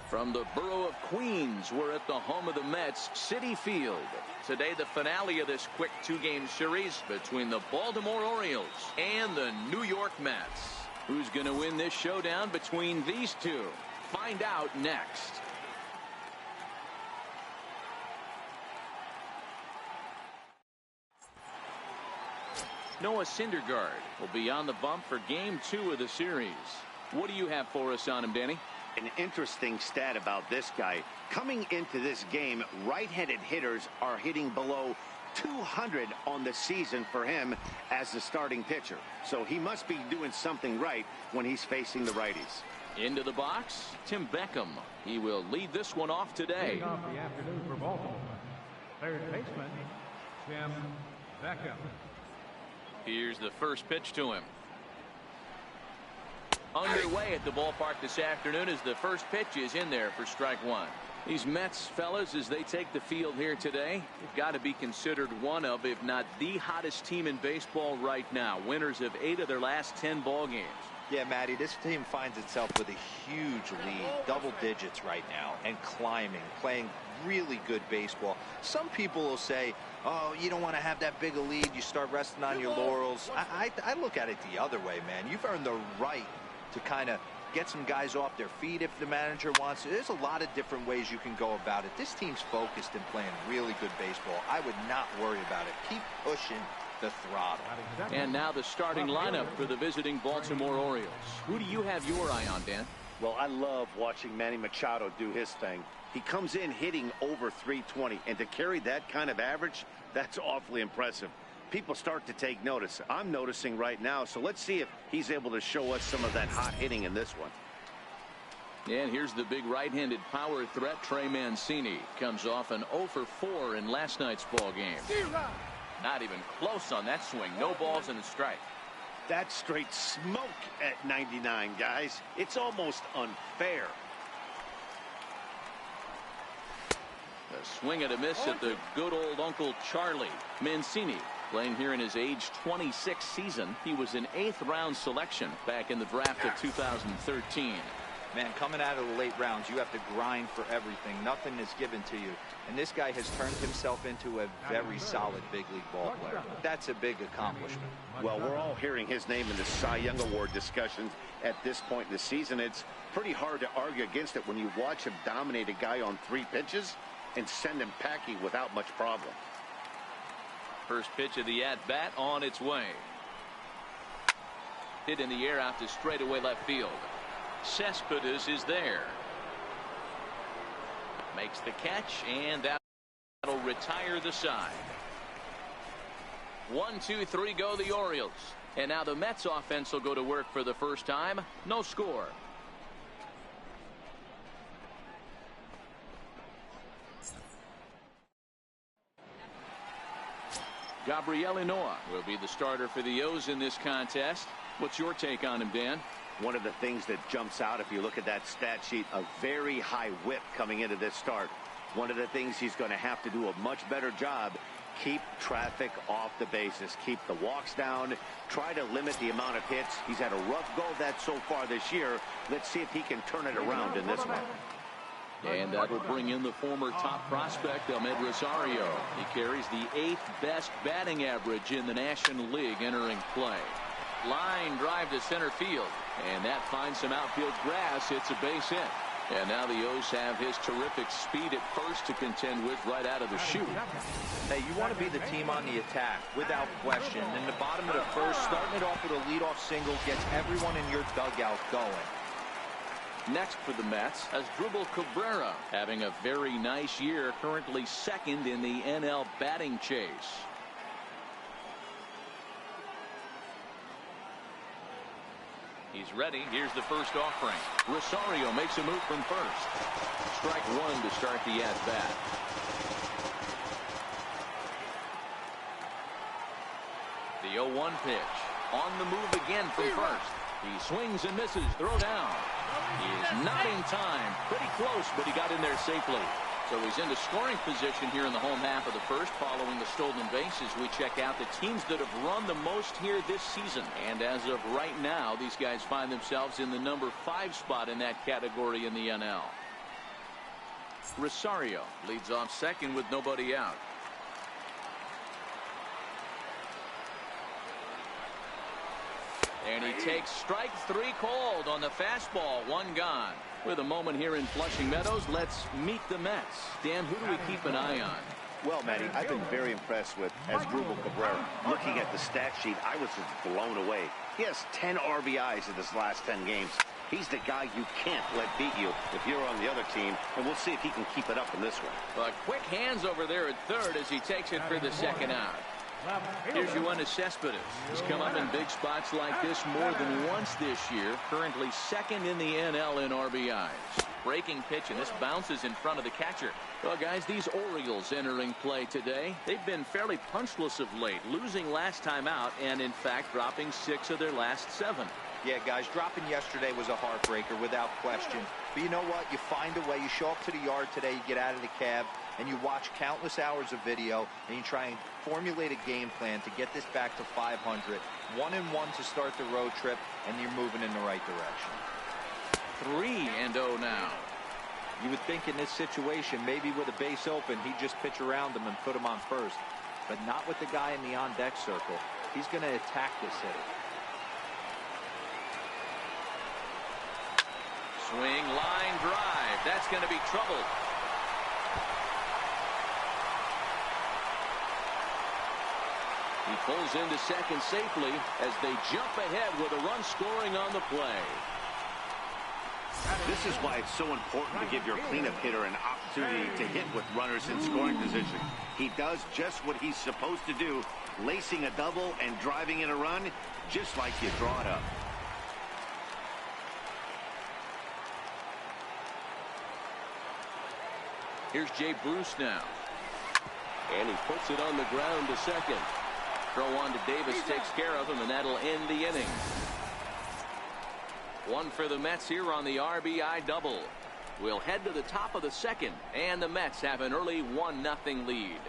From the borough of Queens, we're at the home of the Mets, Citi Field. Today, the finale of this quick two-game series between the Baltimore Orioles and the New York Mets. Who's going to win this showdown between these two? Find out next. Noah Syndergaard will be on the bump for Game 2 of the series. What do you have for us on him, Danny? An interesting stat about this guy. Coming into this game, right-handed hitters are hitting below 200 on the season for him as the starting pitcher. So he must be doing something right when he's facing the righties. Into the box, Tim Beckham. He will lead this one off today. Leading off the afternoon for Baltimore, third baseman, Tim Beckham. Here's the first pitch to him. Underway at the ballpark this afternoon as the first pitch is in there for strike one. These Mets, fellas, as they take the field here today, they've got to be considered one of, if not the hottest team in baseball right now. Winners of 8 of their last 10 ball games. Yeah, Matty, this team finds itself with a huge lead, double digits right now, and climbing, playing really good baseball. Some people will say, oh, you don't want to have that big a lead, you start resting on your laurels. I look at it the other way, man. You've earned the right to kind of get some guys off their feet if the manager wants to. There's a lot of different ways you can go about it. This team's focused and playing really good baseball. I would not worry about it. Keep pushing the throttle. And now the starting lineup for the visiting Baltimore Orioles. Who do you have your eye on, Dan? Well, I love watching Manny Machado do his thing. He comes in hitting over 320, and to carry that kind of average, that's awfully impressive. People start to take notice. I'm noticing right now, so let's see if he's able to show us some of that hot hitting in this one. And here's the big right-handed power threat, Trey Mancini. Comes off an 0 for 4 in last night's ball game. Not even close on that swing. No balls and a strike. That's straight smoke at 99, guys. It's almost unfair. A swing and a miss at the good old Uncle Charlie. Mancini playing here in his age 26 season. He was an 8th round selection back in the draft of 2013. Man, coming out of the late rounds, you have to grind for everything. Nothing is given to you. And this guy has turned himself into a very solid big league ball player. That's a big accomplishment. Well, we're all hearing his name in the Cy Young Award discussions at this point in the season. It's pretty hard to argue against it when you watch him dominate a guy on 3 pitches and send him packing without much problem. First pitch of the at-bat on its way. Hit in the air out to straightaway left field. Cespedes is there. Makes the catch, and that'll retire the side. 1, 2, 3 go the Orioles. And now the Mets offense will go to work for the first time. No score. Gabriel Ynoa will be the starter for the O's in this contest. What's your take on him, Dan? One of the things that jumps out if you look at that stat sheet, a very high whip coming into this start. One of the things he's going to have to do a much better job, keep traffic off the bases, keep the walks down, try to limit the amount of hits. He's had a rough go of that so far this year. Let's see if he can turn it around in this one. And that'll bring in the former top prospect, Ahmed Rosario. He carries the 8th best batting average in the National League entering play. Line drive to center field, and that finds some outfield grass. It's a base hit. And now the O's have his terrific speed at first to contend with right out of the chute. Hey, you want to be the team on the attack, without question. In the bottom of the first, starting it off with a leadoff single gets everyone in your dugout going. Next for the Mets, Asdrubal Cabrera, having a very nice year, currently 2nd in the NL batting chase. He's ready. Here's the first offering. Rosario makes a move from first. Strike 1 to start the at-bat. The 0-1 pitch. On the move again from first. He swings and misses. Throw down. He is not in time. Pretty close, but he got in there safely. So he's into scoring position here in the home half of the first following the stolen base as we check out the teams that have run the most here this season. And as of right now, these guys find themselves in the number 5 spot in that category in the NL. Rosario leads off second with nobody out. And he takes strike three called on the fastball. One gone. With a moment here in Flushing Meadows, let's meet the Mets. Dan, who do we keep an eye on? Well, Matty, I've been very impressed with Asdrubal Cabrera. Looking at the stat sheet, I was just blown away. He has 10 RBIs in his last 10 games. He's the guy you can't let beat you if you're on the other team, and we'll see if he can keep it up in this one. But quick hands over there at third as he takes it for the second out. Here's Yoenis Cespedes. He's come up in big spots like this more than once this year. Currently second in the NL in RBIs. Breaking pitch, and this bounces in front of the catcher. Well, guys, these Orioles entering play today, they've been fairly punchless of late, losing last time out and, in fact, dropping 6 of their last 7. Yeah, guys, dropping yesterday was a heartbreaker without question. But you know what? You find a way. You show up to the yard today, you get out of the cab, and you watch countless hours of video, and you try and formulate a game plan to get this back to 500. 1-1 to start the road trip, and you're moving in the right direction. 3-0 now. You would think in this situation, maybe with a base open, he'd just pitch around him and put him on first. But not with the guy in the on-deck circle. He's going to attack this hitter. Swing, line, drive. That's going to be trouble. He pulls into second safely as they jump ahead with a run scoring on the play. This is why it's so important to give your cleanup hitter an opportunity to hit with runners in scoring position. He does just what he's supposed to do, lacing a double and driving in a run, just like you draw it up. Here's Jay Bruce now. And he puts it on the ground to second. Throw on to Davis takes care of him, and that'll end the inning. One for the Mets here on the RBI double. We'll head to the top of the second, and the Mets have an early 1-0 lead.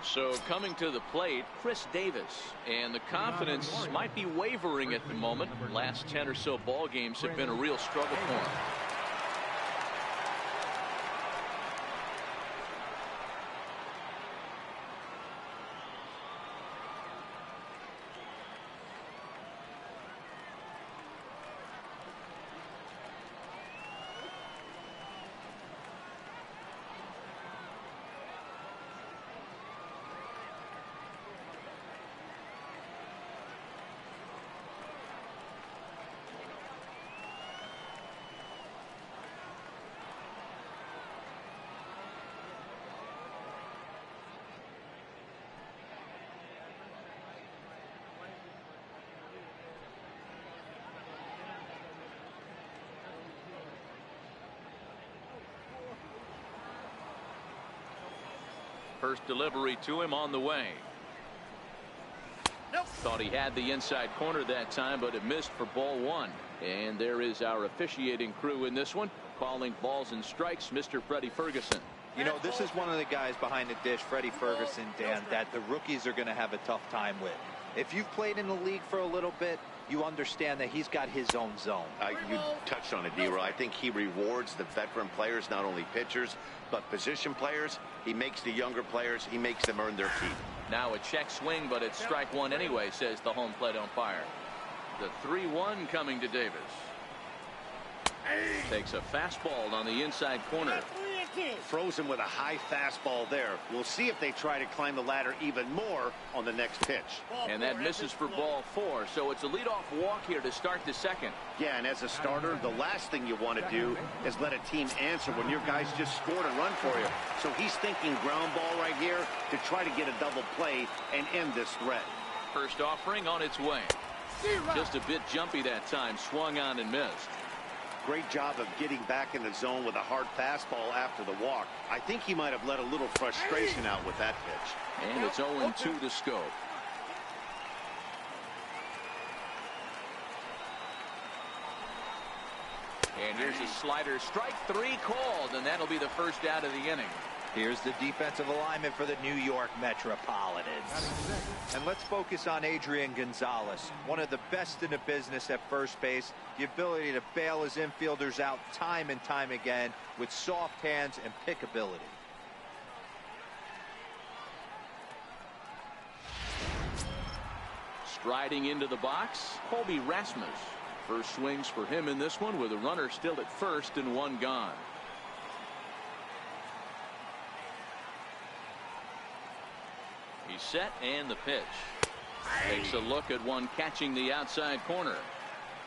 So coming to the plate, Chris Davis, and the confidence might be wavering at the moment. Last 10 or so ball games have been a real struggle for him. First delivery to him on the way. Thought he had the inside corner that time, but it missed for ball 1. And there is our officiating crew in this one, calling balls and strikes, Mr. Freddie Ferguson. You know, this is one of the guys behind the dish, Freddie Ferguson, Dan, that the rookies are going to have a tough time with. If you've played in the league for a little bit, you understand that he's got his own zone. You touched on it, D-Roy. I think he rewards the veteran players, not only pitchers, but position players. He makes the younger players, he makes them earn their keep. Now a check swing, but it's strike one anyway, says the home plate umpire. The 3-1 coming to Davis. Takes a fastball on the inside corner. Throws him with a high fastball there. We'll see if they try to climb the ladder even more on the next pitch. And that misses for ball 4, so it's a leadoff walk here to start the second. Yeah, and as a starter, the last thing you want to do is let a team answer when your guys just scored a run for you. So he's thinking ground ball right here to try to get a double play and end this threat. First offering on its way. Just a bit jumpy that time, swung on and missed. Great job of getting back in the zone with a hard fastball after the walk. I think he might have let a little frustration out with that pitch. And it's 0-2 to Scope. And here's a slider, strike 3 called, and that'll be the first out of the inning. Here's the defensive alignment for the New York Metropolitans. And let's focus on Adrian Gonzalez, one of the best in the business at first base. The ability to bail his infielders out time and time again with soft hands and pickability. Striding into the box, Colby Rasmus. First swings for him in this one with a runner still at first and one gone. He's set and the pitch. Takes a look at one catching the outside corner.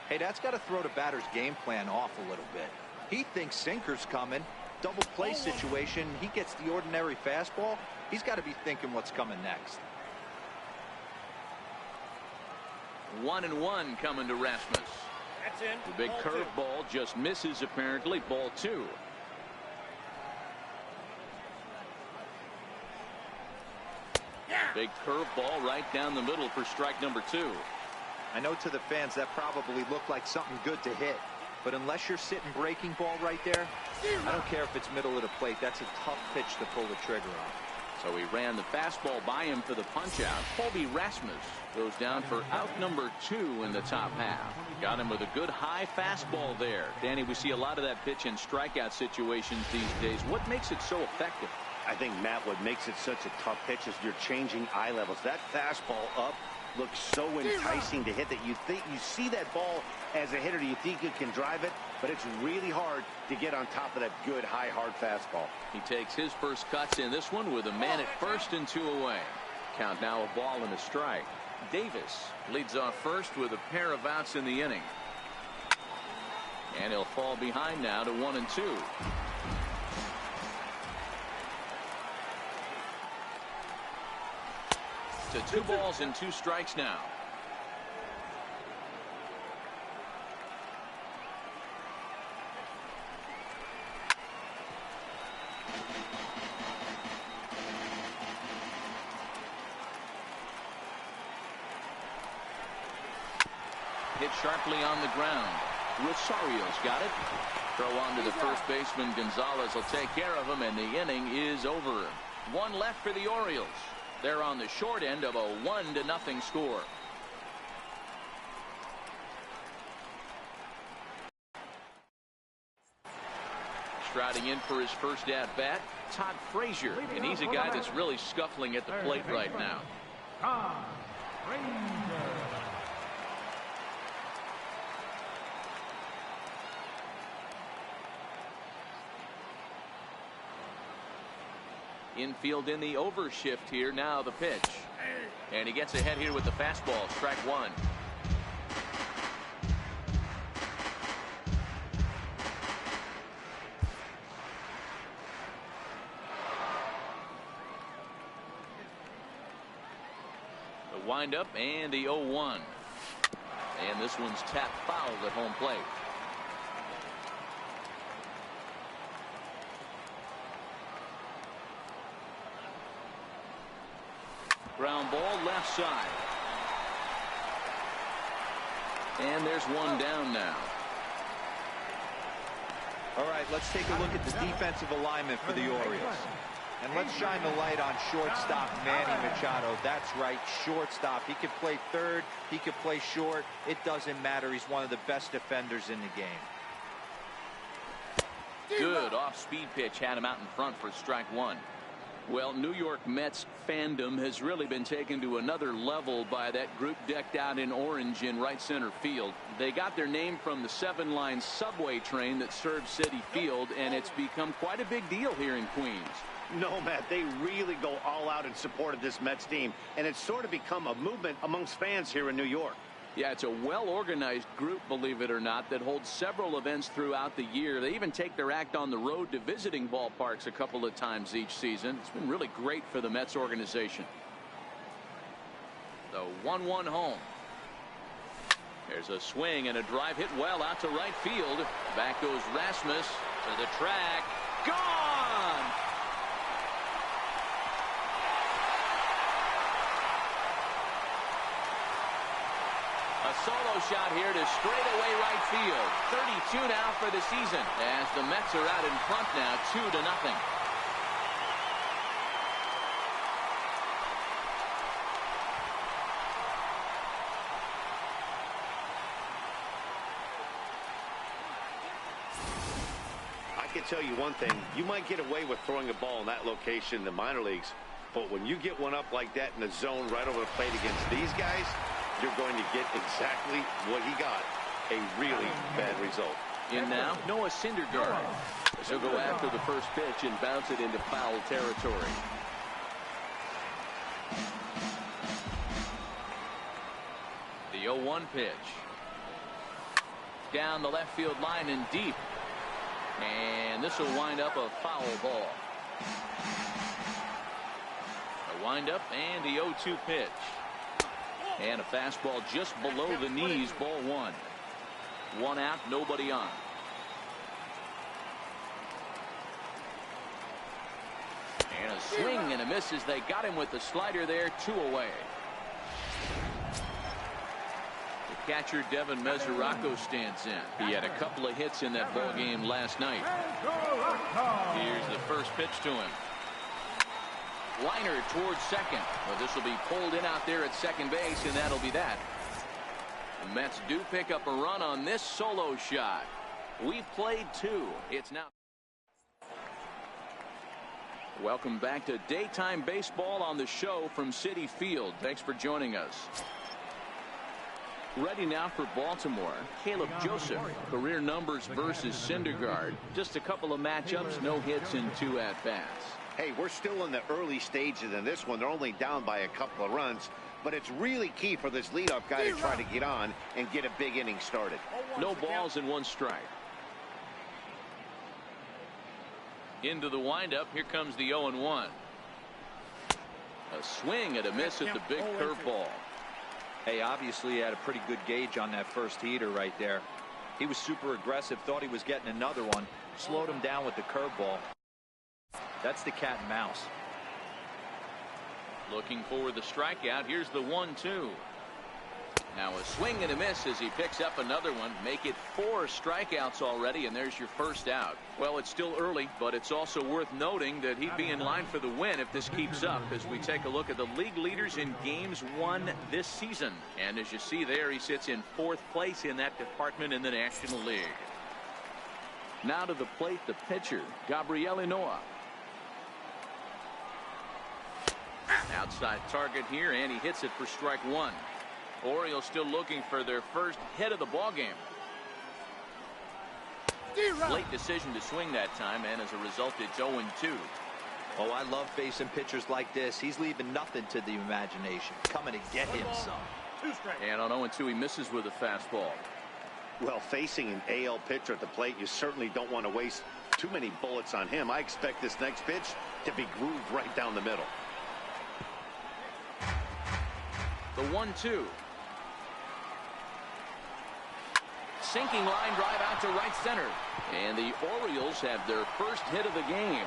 Hey, that's got to throw the batter's game plan off a little bit. He thinks sinker's coming. Double play situation. He gets the ordinary fastball. He's got to be thinking what's coming next. 1-1 coming to Rasmus. That's in. The big curveball just misses apparently. Ball 2. Big curveball right down the middle for strike number 2. I know to the fans that probably looked like something good to hit, but unless you're sitting breaking ball right there, I don't care if it's middle of the plate. That's a tough pitch to pull the trigger on. So he ran the fastball by him for the punch out. Colby Rasmus goes down for out number 2 in the top half. Got him with a good high fastball there. Danny, we see a lot of that pitch in strikeout situations these days. What makes it so effective? I think, Matt, what makes it such a tough pitch is you're changing eye levels. That fastball up looks so enticing to hit that you see that ball as a hitter, you think you can drive it, but it's really hard to get on top of that good high hard fastball. He takes his first cuts in this one with a man at first and 2 away. Count now a ball and a strike. Davis leads off first with a pair of outs in the inning, and he'll fall behind now to 1-2. To 2 balls and 2 strikes now. Hit sharply on the ground. Rosario's got it. Throw on to the first baseman. Gonzalez will take care of him, and the inning is over. 1 left for the Orioles. They're on the short end of a 1-0 score. Striding in for his first at bat, Todd Frazier, and he's a guy that's really scuffling at the plate right now. Todd Frazier. Infield in the overshift here. Now the pitch. And he gets ahead here with the fastball. Strike 1. The windup and the 0-1. And this one's tapped foul at home plate. Ground ball left side. And there's one down now. All right, let's take a look at the defensive alignment for the Orioles. And let's shine the light on shortstop Manny Machado. That's right, shortstop. He could play third. He could play short. It doesn't matter. He's one of the best defenders in the game. Good off-speed pitch had him out in front for strike 1. Well, New York Mets fandom has really been taken to another level by that group decked out in orange in right center field. They got their name from the 7-line subway train that served Citi Field, and it's become quite a big deal here in Queens. No, Matt, they really go all out in support of this Mets team, and it's sort of become a movement amongst fans here in New York. Yeah, it's a well-organized group, believe it or not, that holds several events throughout the year. They even take their act on the road to visiting ballparks a couple of times each season. It's been really great for the Mets organization. The 1-1 home. There's a swing and a drive hit well out to right field. Back goes Rasmus to the track. Gone! A solo shot here to straightaway right field. 32 now for the season as the Mets are out in front now 2-0. can tell you one thing. You might get away with throwing a ball in that location in the minor leagues, but when you get one up like that in the zone right over the plate against these guys, you're going to get exactly what he got, a really bad result. In now, Noah Syndergaard. He'll go after the first pitch and bounce it into foul territory. The 0-1 pitch. Down the left field line and deep. And this will wind up a foul ball. A windup and the 0-2 pitch. And a fastball just below the knees, ball one. One out, nobody on. And a swing and a miss as they got him with the slider there, 2 away. The catcher Devin Mesoraco stands in. He had a couple of hits in that ball game last night. Here's the first pitch to him. Liner towards second. Well, this will be pulled in out there at second base, and that'll be that. The Mets do pick up a run on this solo shot. We've played 2. It's now. Welcome back to daytime baseball on the show from Citi Field. Thanks for joining us. Ready now for Baltimore. Caleb Joseph. Career numbers versus Syndergaard. Just a couple of matchups, no hits and 2 at-bats. Hey, we're still in the early stages in this one. They're only down by a couple of runs, but it's really key for this leadoff guy to try to get on and get a big inning started. No balls and 1 strike. Into the windup. Here comes the 0-1. A swing and a miss at the big curveball. Hey, obviously he had a pretty good gauge on that first heater right there. He was super aggressive, thought he was getting another one, slowed him down with the curveball. That's the cat and mouse. Looking for the strikeout. Here's the 1-2. Now a swing and a miss as he picks up another one. Make it 4 strikeouts already, and there's your first out. Well, it's still early, but it's also worth noting that he'd be in line for the win if this keeps up as we take a look at the league leaders in games won this season. And as you see there, he sits in 4th place in that department in the National League. Now to the plate, the pitcher, Gabriel Noah. Outside target here, and he hits it for strike 1. Orioles still looking for their first hit of the ball game. Late decision to swing that time, and as a result, it's 0-2. Oh, I love facing pitchers like this. He's leaving nothing to the imagination. Coming to get him some. And on 0-2, he misses with a fastball. Well, facing an AL pitcher at the plate, you certainly don't want to waste too many bullets on him. I expect this next pitch to be grooved right down the middle. The 1-2. Sinking line drive out to right center. And the Orioles have their first hit of the game.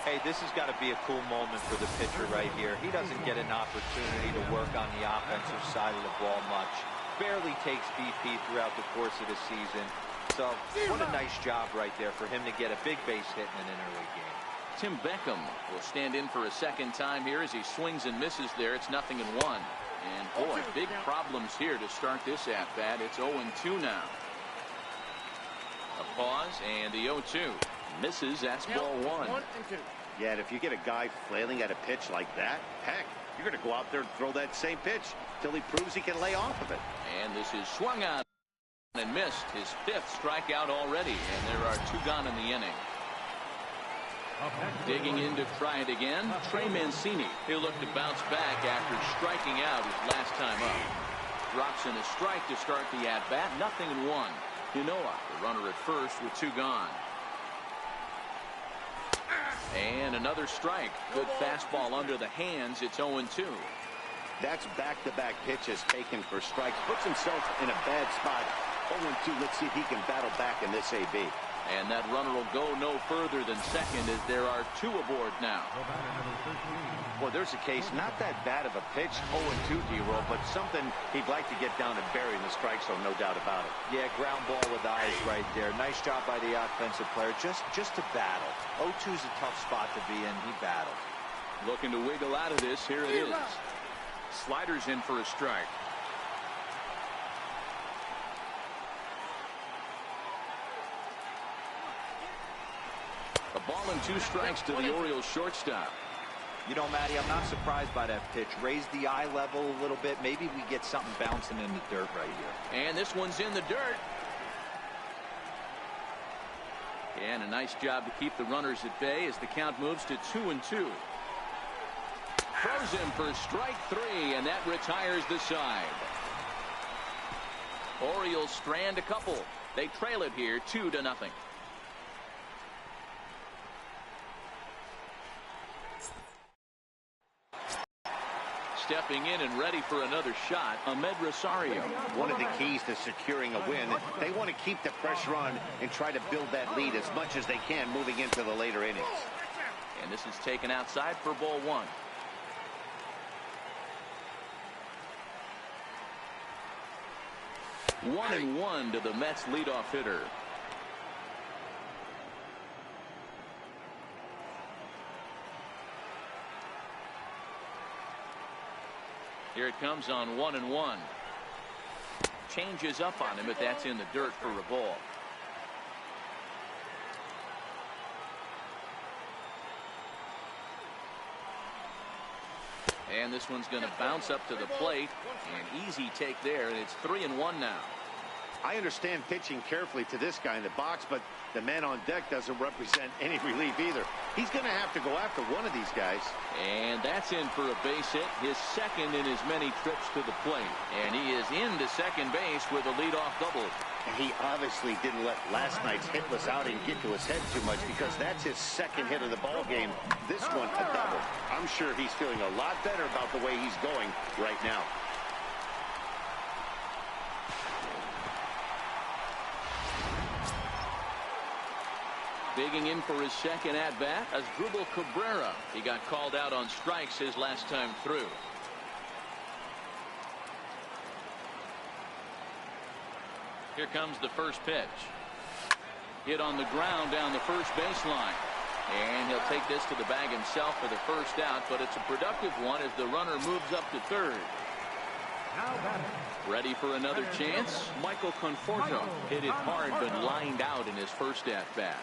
Hey, this has got to be a cool moment for the pitcher right here. He doesn't get an opportunity to work on the offensive side of the ball much. Barely takes BP throughout the course of the season. So, what a nice job right there for him to get a big base hit in an interleague game. Tim Beckham will stand in for a second time here as he swings and misses there. It's 0-1. And boy, big problems here to start this at-bat. It's 0-2 now. A pause and the 0-2. Misses. That's ball 1. Yeah, and if you get a guy flailing at a pitch like that, heck, you're going to go out there and throw that same pitch till he proves he can lay off of it. And this is swung on and missed. His 5th strikeout already, and there are 2 gone in the inning. Digging in to try it again, Trey Mancini. He'll look to bounce back after striking out his last time up. Drops in a strike to start the at-bat. 0-1. Yanoa, the runner at first with 2 gone. And another strike. Good fastball under the hands. It's 0-2. That's back-to-back pitches taken for strikes. Puts himself in a bad spot. 0-2. Let's see if he can battle back in this AB. And that runner will go no further than second as there are 2 aboard now. Well, there's a case, not that bad of a pitch, 0-2, D-Roll, but something he'd like to get down and bury in the strike zone, no doubt about it. Yeah, ground ball with eyes right there. Nice job by the offensive player, just to battle. 0-2's a tough spot to be in. He battled. Looking to wiggle out of this. Here it is. Sliders in for a strike. A ball and 2 strikes to the Orioles shortstop. You know, Matty, I'm not surprised by that pitch. Raise the eye level a little bit. Maybe we get something bouncing in the dirt right here. And this one's in the dirt. And a nice job to keep the runners at bay as the count moves to 2-2. Throws him for strike 3, and that retires the side. Orioles strand a couple. They trail it here 2-0. Stepping in and ready for another shot, Rosario. One of the keys to securing a win, they want to keep the pressure on and try to build that lead as much as they can moving into the later innings. And this is taken outside for ball 1. One and 1 to the Mets leadoff hitter. Here it comes on 1-1. Changes up on him, but that's in the dirt for a ball. And this one's going to bounce up to the plate. An easy take there, and it's 3-1 now. I understand pitching carefully to this guy in the box, but the man on deck doesn't represent any relief either. He's going to have to go after one of these guys. And that's in for a base hit, his second in as many trips to the plate. And he is into second base with a leadoff double. And he obviously didn't let last night's hitless outing get to his head too much, because that's his second hit of the ball game. This one a double. I'm sure he's feeling a lot better about the way he's going right now. Digging in for his second at-bat as Asdrubal Cabrera. He got called out on strikes his last time through. Here comes the first pitch. Hit on the ground down the first baseline. And he'll take this to the bag himself for the first out, but it's a productive one as the runner moves up to third. Ready for another chance? Michael Conforto hit it hard but lined out in his first at-bat.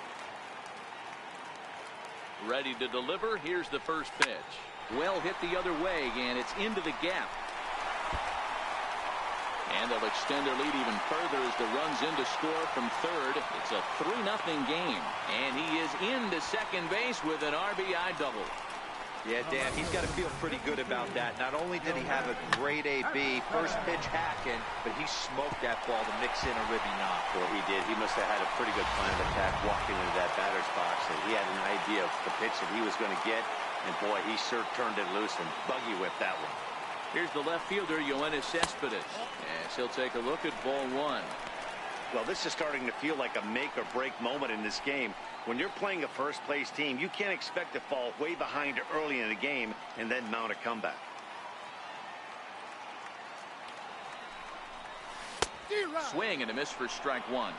Ready to deliver. Here's the first pitch. Well hit the other way, and it's into the gap. And they'll extend their lead even further as the run's in to score from third. It's a 3-0 game, and he is into second base with an RBI double. Yeah, Dan, he's got to feel pretty good about that. Not only did he have a great AB, first pitch hacking, but he smoked that ball to mix in a ribby knock. Well, he did. He must have had a pretty good plan of attack walking into that batter's box, and he had an idea of the pitch that he was going to get, and boy, he sure turned it loose and buggy whipped that one. Here's the left fielder, Yoenis Cespedes, as he'll take a look at ball 1. Well, this is starting to feel like a make-or-break moment in this game. When you're playing a first-place team, you can't expect to fall way behind early in the game and then mount a comeback. Swing and a miss for strike 1.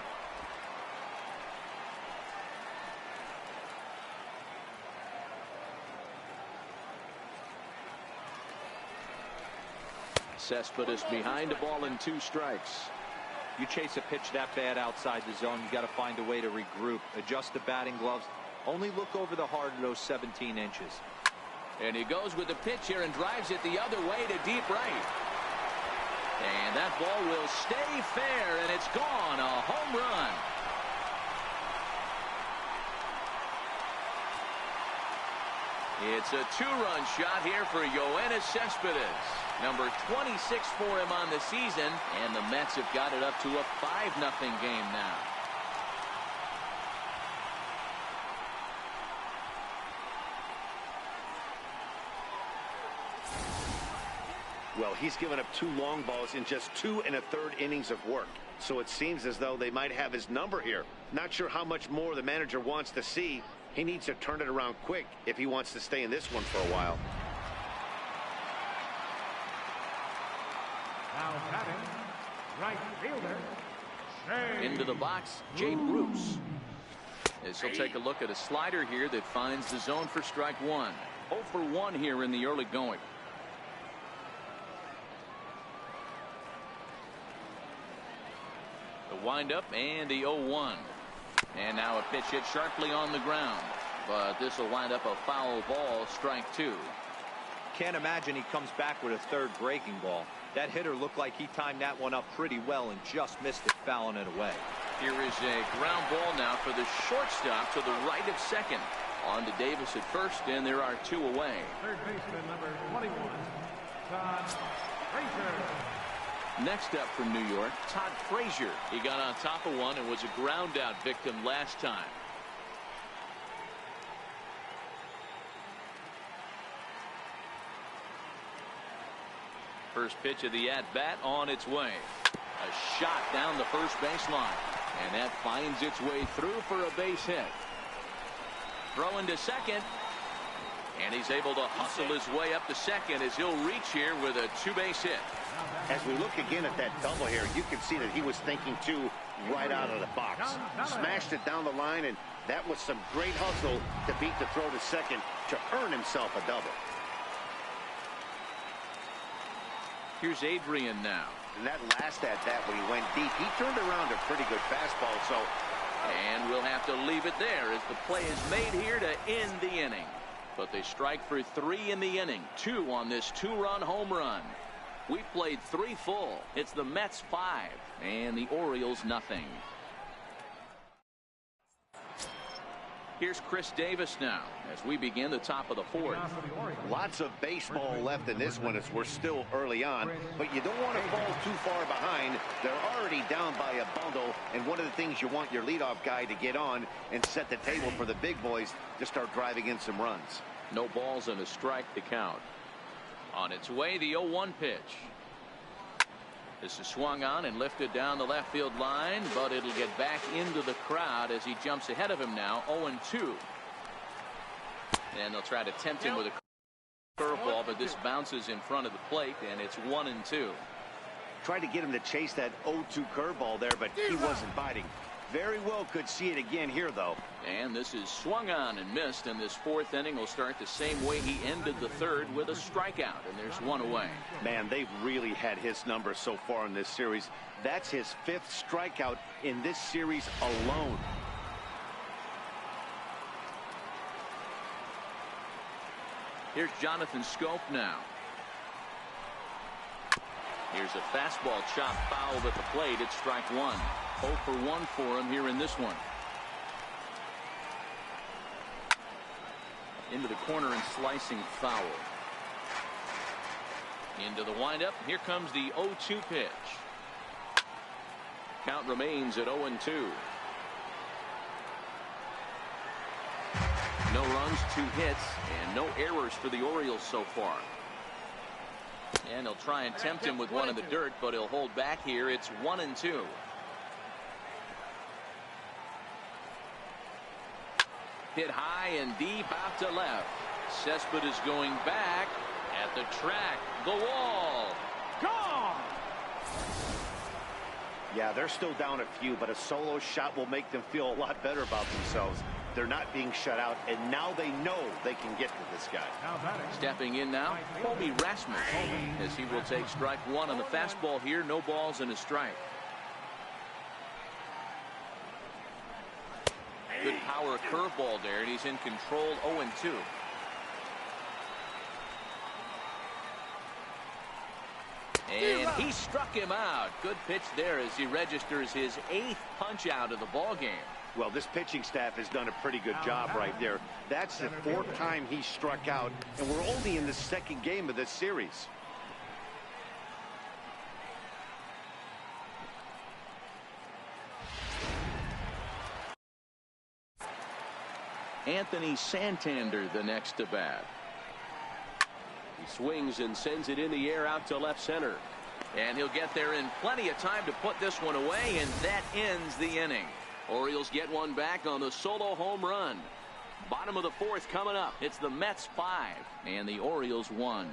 Cespedes behind, a ball and 2 strikes. You chase a pitch that bad outside the zone, you got to find a way to regroup, adjust the batting gloves. Only look over the heart of those 17 inches. And he goes with the pitch here and drives it the other way to deep right. And that ball will stay fair, and it's gone. A home run. It's a 2-run shot here for Yoenis Cespedes. Number 26 for him on the season, and the Mets have got it up to a 5-0 game now. Well, he's given up 2 long balls in just 2 1/3 innings of work. So it seems as though they might have his number here. Not sure how much more the manager wants to see. He needs to turn it around quick if he wants to stay in this one for a while. Now batting, right fielder, Shea. Into the box, Jay Bruce. As he'll take a look at a slider here that finds the zone for strike 1. 0 for 1 here in the early going. The windup and the 0-1. And now a pitch hit sharply on the ground. But this will wind up a foul ball, strike 2. Can't imagine he comes back with a third breaking ball. That hitter looked like he timed that one up pretty well and just missed it, fouling it away. Here is a ground ball now for the shortstop to the right of second. On to Davis at first, and there are 2 away. Third baseman number 21, Todd Frazier. Next up from New York, Todd Frazier. He got on top of one and was a ground out victim last time. First pitch of the at-bat on its way. A shot down the first baseline. And that finds its way through for a base hit. Throwing to second. And he's able to hustle his way up to second as he'll reach here with a 2-base hit. As we look again at that double here, you can see that he was thinking too right out of the box. Smashed it down the line, and that was some great hustle to beat the throw to second to earn himself a double. Here's Adrian now. And that last at-bat when he went deep, he turned around a pretty good fastball. And we'll have to leave it there as the play is made here to end the inning. But they strike for 3 in the inning, 2 on this 2-run home run. We played 3 full. It's the Mets 5 and the Orioles nothing. Here's Chris Davis now as we begin the top of the 4th. Lots of baseball left in this one as we're still early on, but you don't want to fall too far behind. They're already down by a bundle, and one of the things you want your leadoff guy to get on and set the table for the big boys to start driving in some runs. No balls and a strike to count. On its way, the 0-1 pitch. This is swung on and lifted down the left field line, but it'll get back into the crowd as he jumps ahead of him now. 0-2. And they'll try to tempt him with a curveball, but this bounces in front of the plate, and it's 1-2. Tried to get him to chase that 0-2 curveball there, but he wasn't biting. Very well could see it again here, though. And this is swung on and missed, and this 4th inning will start the same way he ended the 3rd with a strikeout, and there's 1 away. Man, they've really had his number so far in this series. That's his 5th strikeout in this series alone. Here's Jonathan Scope now. Here's a fastball chopped foul at the plate. It's strike 1. 0 for 1 for him here in this one. Into the corner and slicing foul. Into the windup. Here comes the 0-2 pitch. Count remains at 0-2. No runs, 2 hits, and no errors for the Orioles so far. And he'll try and tempt him with one in the dirt, but he'll hold back here. It's 1-2. Hit high and deep out to left. Cespedes going back at the track. The wall. Gone. Yeah, they're still down a few, but a solo shot will make them feel a lot better about themselves. They're not being shut out, and now they know they can get to this guy. Stepping in now, Colby Rasmus, as he will take strike 1 on the fastball here. No balls and a strike. Good power curveball there, and he's in control. 0-2. And he struck him out. Good pitch there as he registers his 8th punch out of the ball game. Well, this pitching staff has done a pretty good job right there. That's the 4th time he struck out, and we're only in the 2nd game of this series. Anthony Santander the next to bat. He swings and sends it in the air out to left center. And he'll get there in plenty of time to put this one away, and that ends the inning. Orioles get one back on the solo home run. Bottom of the 4th coming up. It's the Mets 5 and the Orioles 1.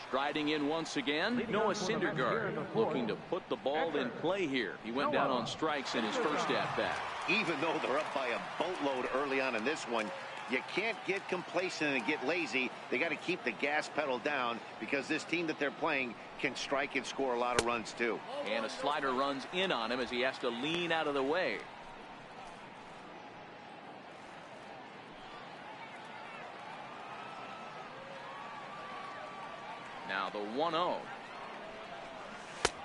Striding in once again, Noah Syndergaard looking to put the ball in play here. He went down on strikes in his first at bat. Even though they're up by a boatload early on in this one, You can't get complacent and get lazy. They got to keep the gas pedal down because this team that they're playing can strike and score a lot of runs too. And a slider runs in on him as he has to lean out of the way. Now the 1-0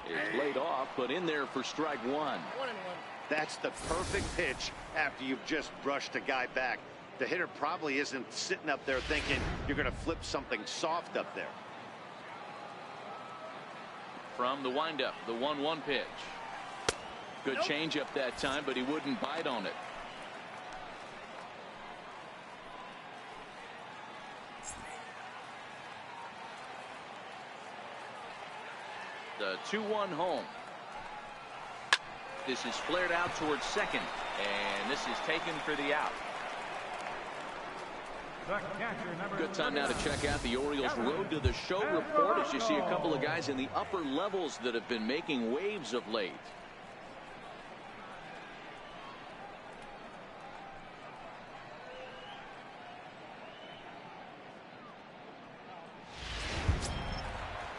is laid off, but in there for strike one. That's the perfect pitch after you've just brushed a guy back. The hitter probably isn't sitting up there thinking you're going to flip something soft up there. From the windup, the 1-1 pitch. Good changeup that time, but he wouldn't bite on it. The 2-1 home. This is flared out towards second, and this is taken for the out. Good time now to check out the Orioles' Road to the Show report as you see a couple of guys in the upper levels that have been making waves of late.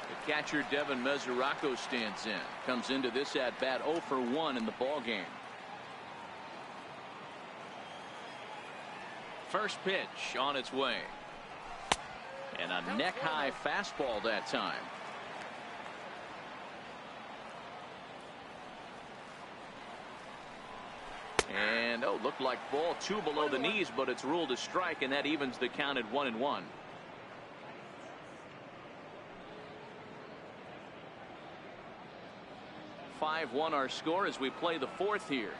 The catcher Devin Mesoraco stands in. Comes into this at bat 0 for 1 in the ball game. First pitch on its way. And a neck-high fastball that time. And looked like ball 2 below the knees, but it's ruled a strike, and that evens the count at 1-1. (5-1) our score as we play the fourth here.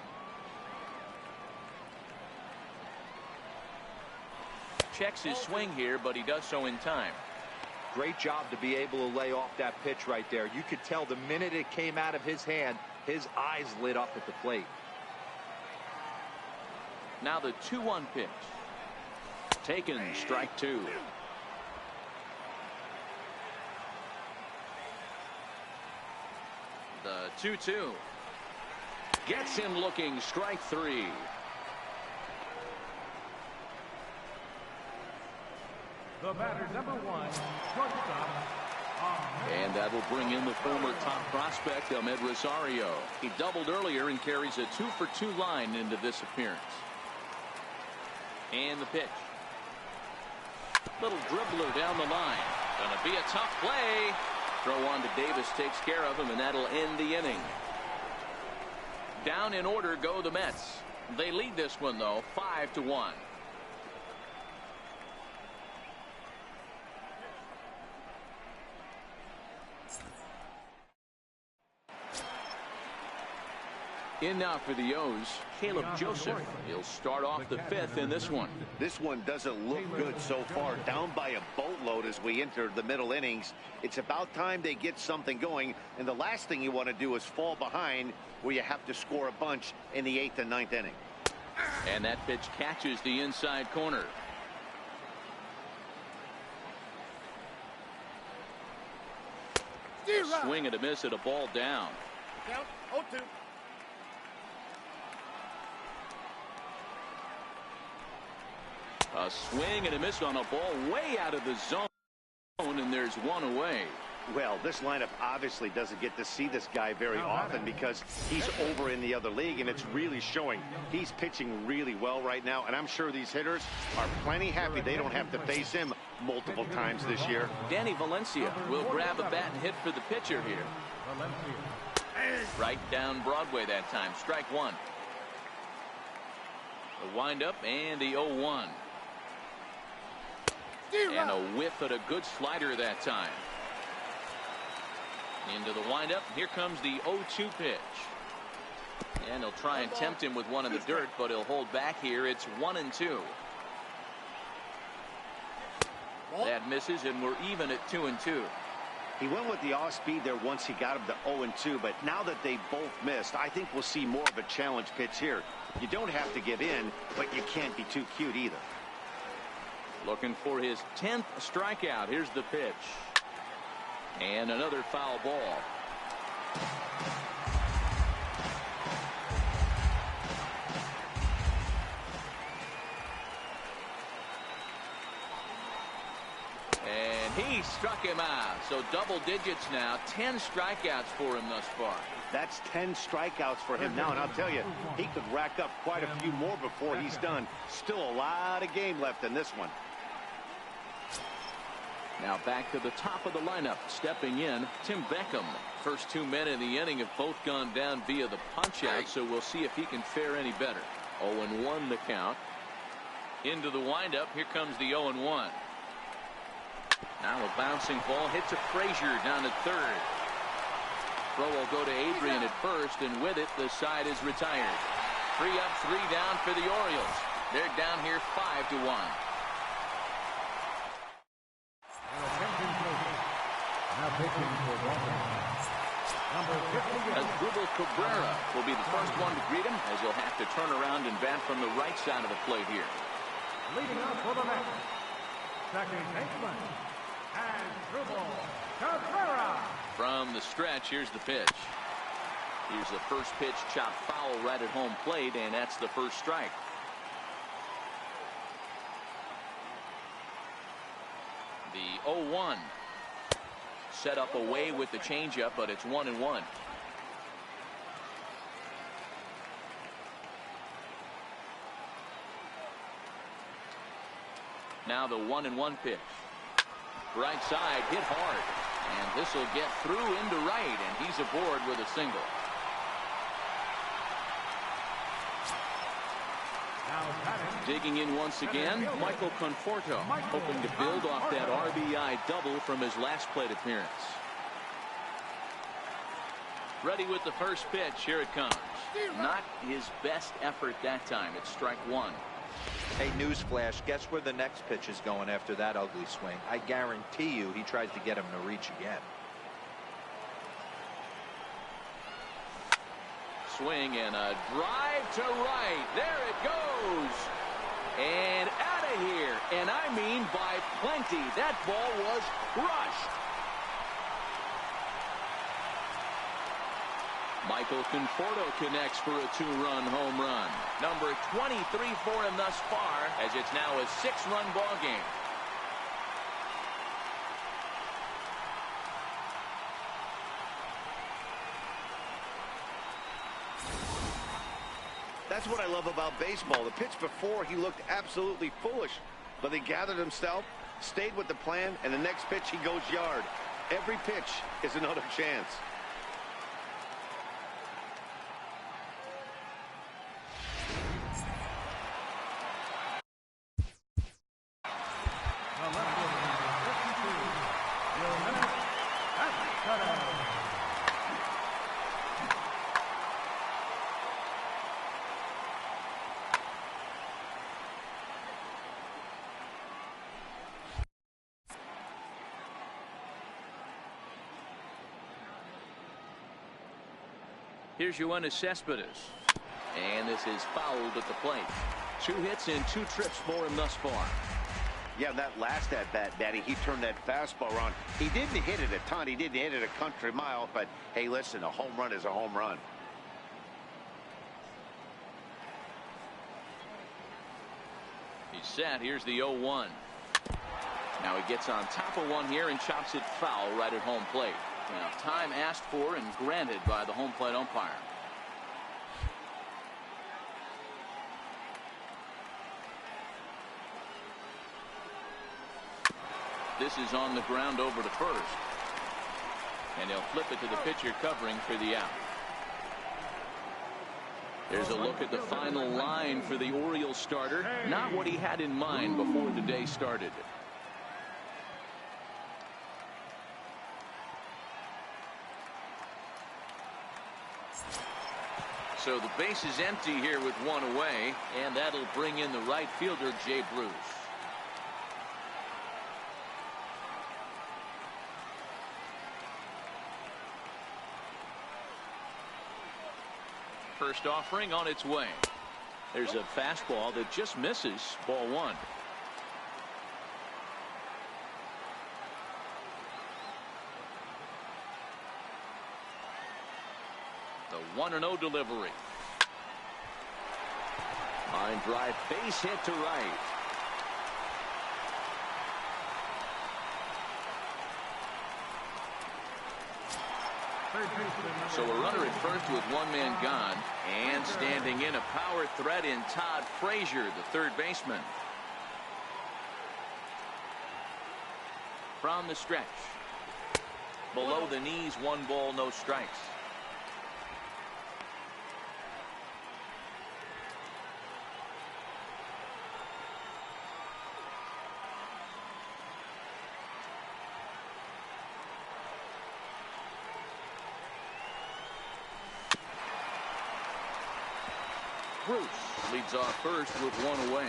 Checks his swing here, but he does so in time. Great job to be able to lay off that pitch right there. You could tell the minute it came out of his hand, his eyes lit up at the plate. Now the 2-1 pitch. Taken, strike 2. The 2-2. Gets him looking, strike 3. The batter, number 1, shortstop. And that will bring in the former top prospect, Ahmed Rosario. He doubled earlier and carries a 2-for-2 line into this appearance. And the pitch. Little dribbler down the line. Gonna be a tough play. Throw on to Davis takes care of him, and that'll end the inning. Down in order go the Mets. They lead this one though 5-1. In now for the O's, Caleb Joseph. He'll start off the 5th in this one. This one doesn't look good so far. Down by a boatload as we enter the middle innings. It's about time they get something going, and the last thing you want to do is fall behind where you have to score a bunch in the 8th and 9th inning. And that pitch catches the inside corner. A swing and a miss at a ball down. Count 0-2. A swing and a miss on a ball way out of the zone, and there's one away. Well, this lineup obviously doesn't get to see this guy very often because he's over in the other league, and it's really showing. He's pitching really well right now, and I'm sure these hitters are plenty happy they don't have to face him multiple times this year. Danny Valencia will grab a bat and hit for the pitcher here. Right down Broadway that time. Strike 1. The windup and the 0-1. And a whiff at a good slider that time. Into the windup. Here comes the 0-2 pitch. And he'll try and tempt him with one in the dirt, but he'll hold back here. It's 1-2. That misses, and we're even at 2-2. He went with the off speed there once he got him to 0-2, but now that they both missed, I think we'll see more of a challenge pitch here. You don't have to give in, but you can't be too cute either. Looking for his 10th strikeout. Here's the pitch. And another foul ball. struck him out. So double digits now. 10 strikeouts for him thus far. That's 10 strikeouts for him now, and I'll tell you, he could rack up quite a few more before he's done. Still a lot of game left in this one. Now back to the top of the lineup. Stepping in, Tim Beckham. First 2 men in the inning have both gone down via the punch-out, so we'll see if he can fare any better. 0-1 the count. Into the windup. Here comes the 0-1. Now a bouncing ball hits a Frazier down at third. Throw will go to Adrian at first, and with it, the side is retired. 3 up, 3 down for the Orioles. They're down here 5-1. Asdrubal Cabrera will be the first one to greet him, as he'll have to turn around and bat from the right side of the plate here. Leading up for the next, second baseman, Asdrubal Cabrera. From the stretch, here's the pitch. Here's the first pitch, chopped foul right at home plate, and that's the first strike. The 0-1. Set up away with the changeup, but it's 1-1. Now the 1-1 pitch. Right side hit hard, and this will get through into right, and he's aboard with a single. Digging in once again, Michael Conforto, hoping to build off that RBI double from his last plate appearance. Ready with the first pitch. Here it comes. Not his best effort that time. It's strike one. Hey, newsflash, guess where the next pitch is going after that ugly swing? I guarantee you he tries to get him to reach again. Swing and a drive to right. There it goes. And out of here. And I mean by plenty. That ball was crushed. Michael Conforto connects for a 2-run home run. Number 23 for him thus far, as it's now a 6-run ball game. That's what I love about baseball. The pitch before, he looked absolutely foolish, but he gathered himself, stayed with the plan, and the next pitch he goes yard. Every pitch is another chance. Here's Yoenis Cespedes. And this is fouled at the plate. 2 hits and 2 trips for him thus far. Yeah, that last at-bat, Daddy, he turned that fastball on. He didn't hit it a ton. He didn't hit it a country mile. But, hey, listen, a home run is a home run. He's set. Here's the 0-1. Now he gets on top of one here and chops it foul right at home plate. Now, time asked for and granted by the home plate umpire. This is on the ground over to first. And he'll flip it to the pitcher covering for the out. There's a look at the final line for the Orioles starter. Not what he had in mind before the day started. So the base is empty here with 1 away, and that'll bring in the right fielder, Jay Bruce. First offering on its way. There's a fastball that just misses, ball 1. The 1-0 delivery. Line drive, base hit to right. Third baseman. So a runner at first with one man gone, and standing in a power threat in Todd Frazier, the third baseman. From the stretch. Below the knees, 1 ball, no strikes. Bruce leads off first with 1 away.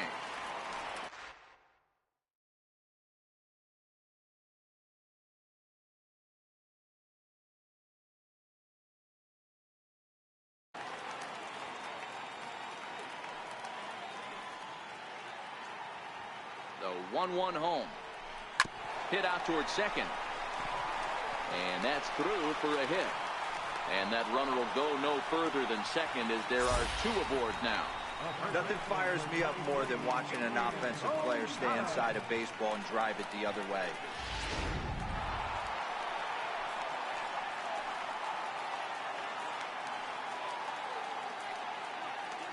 The 1-1 home. Hit out towards second. And that's through for a hit. And that runner will go no further than second as there are 2 aboard now. Nothing fires me up more than watching an offensive player stay inside a baseball and drive it the other way.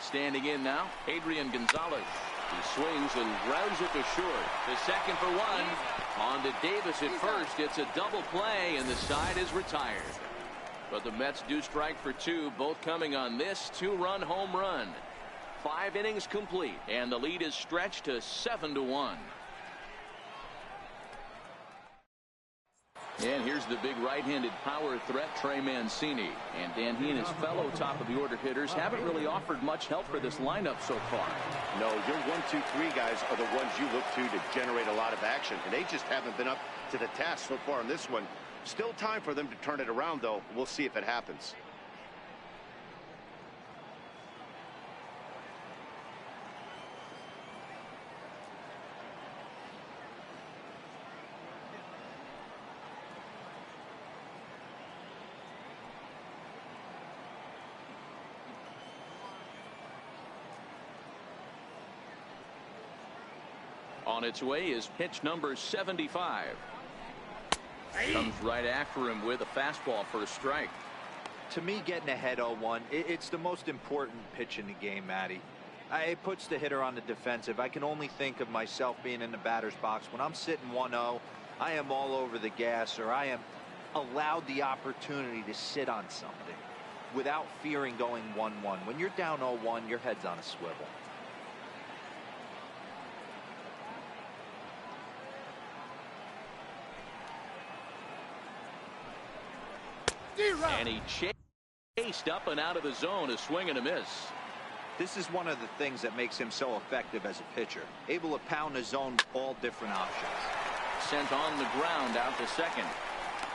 Standing in now, Adrian Gonzalez. He swings and grounds it to short. The second for 1. On to Davis at first. It's a double play, and the side is retired. But the Mets do strike for 2, both coming on this 2-run home run. 5 innings complete, and the lead is stretched to 7-1. And here's the big right-handed power threat, Trey Mancini. And Dan, he and his fellow top-of-the-order hitters haven't really offered much help for this lineup so far. No, your 1, 2, 3 guys are the ones you look to generate a lot of action, and they just haven't been up to the task so far in this one. Still time for them to turn it around, though. We'll see if it happens. On its way is pitch number 75. Comes right after him with a fastball for a strike. To me, getting ahead 0-1, it's the most important pitch in the game, Matty. It puts the hitter on the defensive. I can only think of myself being in the batter's box. When I'm sitting 1-0, I am all over the gas, or I am allowed the opportunity to sit on something without fearing going 1-1. When you're down 0-1, your head's on a swivel. And he chased up and out of the zone, a swing and a miss. This is one of the things that makes him so effective as a pitcher. Able to pound the zone with all different options. Sent on the ground out to second.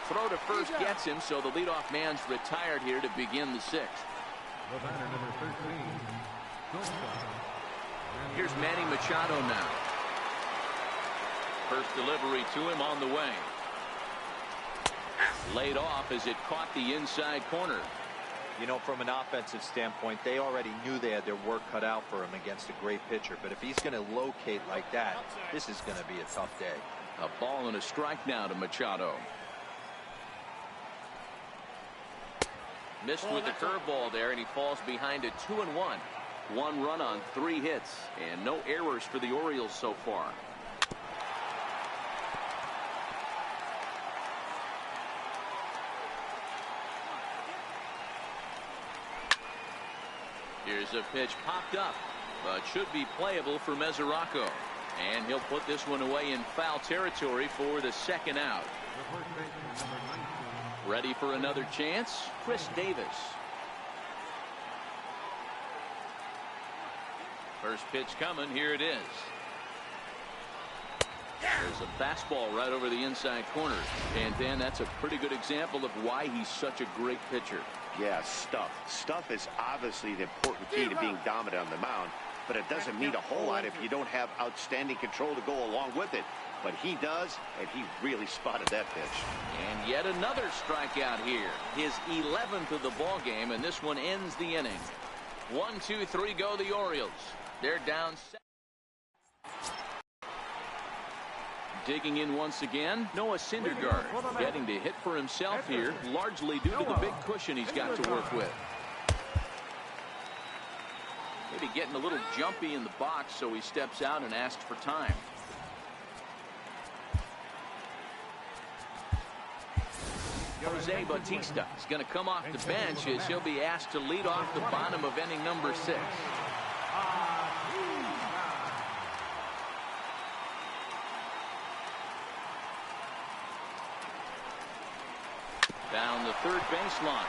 Throw to first gets him, so the leadoff man's retired here to begin the 6th. The batter, number 13, shortstop. Here's Manny Machado now. First delivery to him on the way. Laid off as it caught the inside corner. You know, from an offensive standpoint, they already knew they had their work cut out for him against a great pitcher. But if he's going to locate like that, this is going to be a tough day. A ball and a strike now to Machado. Missed with the curveball there, and he falls behind a 2-1. 1 run on 3 hits, and no errors for the Orioles so far. Here's a pitch popped up, but should be playable for Mesoraco. And he'll put this one away in foul territory for the 2nd out. The first baseman, number 19. Ready for another chance, Chris Davis. First pitch coming, here it is. There's a fastball right over the inside corner. And Dan, that's a pretty good example of why he's such a great pitcher. Yeah, stuff. Stuff is obviously the important key to being dominant on the mound, but it doesn't mean a whole lot if you don't have outstanding control to go along with it. But he does, and he really spotted that pitch. And yet another strikeout here. His 11th of the ball game, and this one ends the inning. 1, 2, 3 go the Orioles. They're down 7. Digging in once again, Noah Syndergaard getting to hit for himself here, largely due to the big cushion he's got to work with. Maybe getting a little jumpy in the box, so he steps out and asks for time. Jose Bautista is going to come off the bench as he'll be asked to lead off the bottom of inning number 6. Down the third baseline.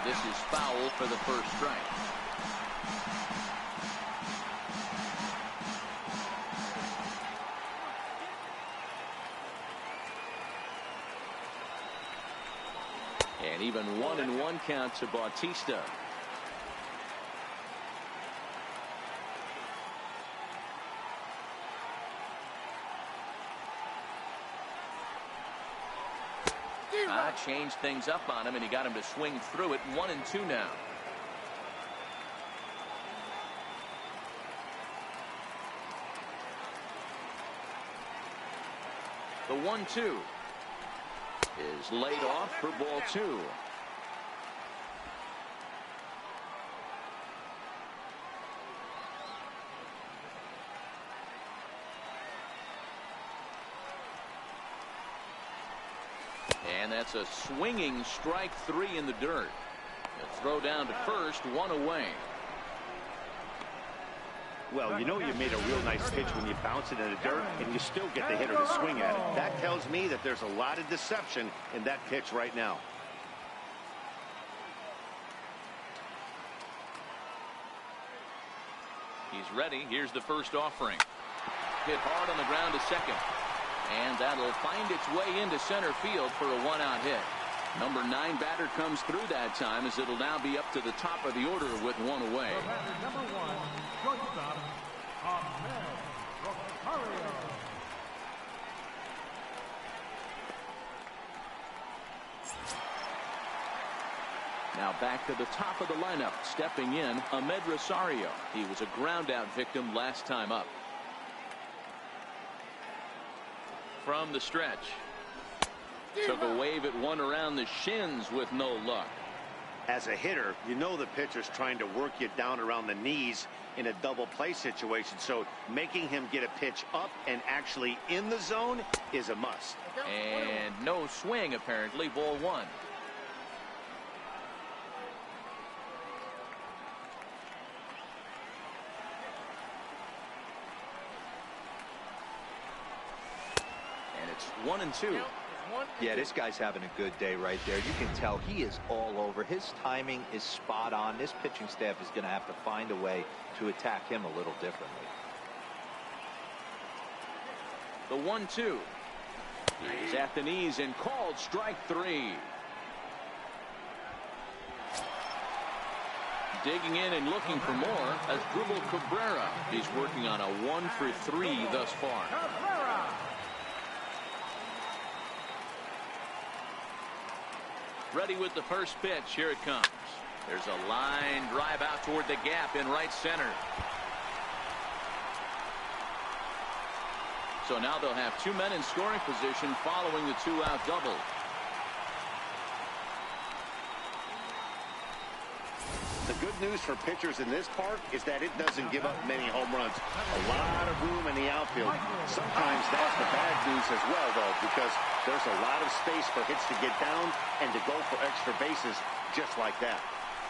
This is foul for the first strike. And even 1-1 count to Bautista. Changed things up on him, and he got him to swing through it. 1-2 now. The 1-2 is laid off for ball 2. And that's a swinging strike 3 in the dirt. A throw down to first, 1 away. Well, you know you made a real nice pitch when you bounce it in the dirt and you still get the hitter to swing at it. That tells me that there's a lot of deception in that pitch right now. He's ready. Here's the first offering. Hit hard on the ground to second. And that'll find its way into center field for a 1-out hit. Number 9 batter comes through that time, as it'll now be up to the top of the order with 1 away. Number 1, shortstop, Rosario. Now back to the top of the lineup. Stepping in, Ahmed Rosario. He was a ground-out victim last time up. From the stretch. Took a wave at one around the shins with no luck. As a hitter, you know the pitcher's trying to work you down around the knees in a double play situation, so making him get a pitch up and actually in the zone is a must. And no swing, apparently. Ball 1. And it's 1-2. Yeah, this guy's having a good day right there. You can tell he is all over. His timing is spot on. This pitching staff is going to have to find a way to attack him a little differently. The 1-2 is at the knees and called strike 3. Digging in and looking for more as Dribble Cabrera. He's working on a 1-for-3 thus far. Ready with the first pitch. Here it comes. There's a line drive out toward the gap in right center. So now they'll have 2 men in scoring position following the 2-out double. The good news for pitchers in this park is that it doesn't give up many home runs. A lot of room in the outfield. Sometimes that's the bad news as well, though, because there's a lot of space for hits to get down and to go for extra bases just like that.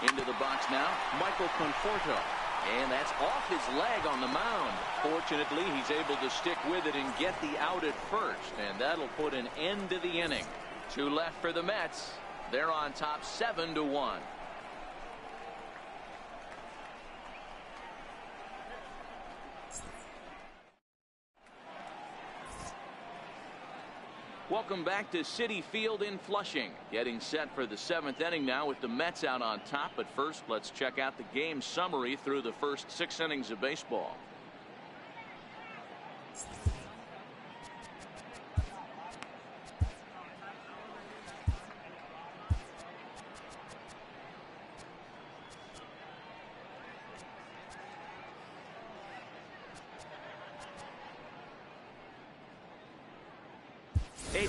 Into the box now, Michael Conforto. And that's off his leg on the mound. Fortunately, he's able to stick with it and get the out at first. And that'll put an end to the inning. 2 left for the Mets. They're on top 7-1. Welcome back to Citi Field in Flushing. Getting set for the 7th inning now with the Mets out on top. But first, let's check out the game summary through the first 6 innings of baseball.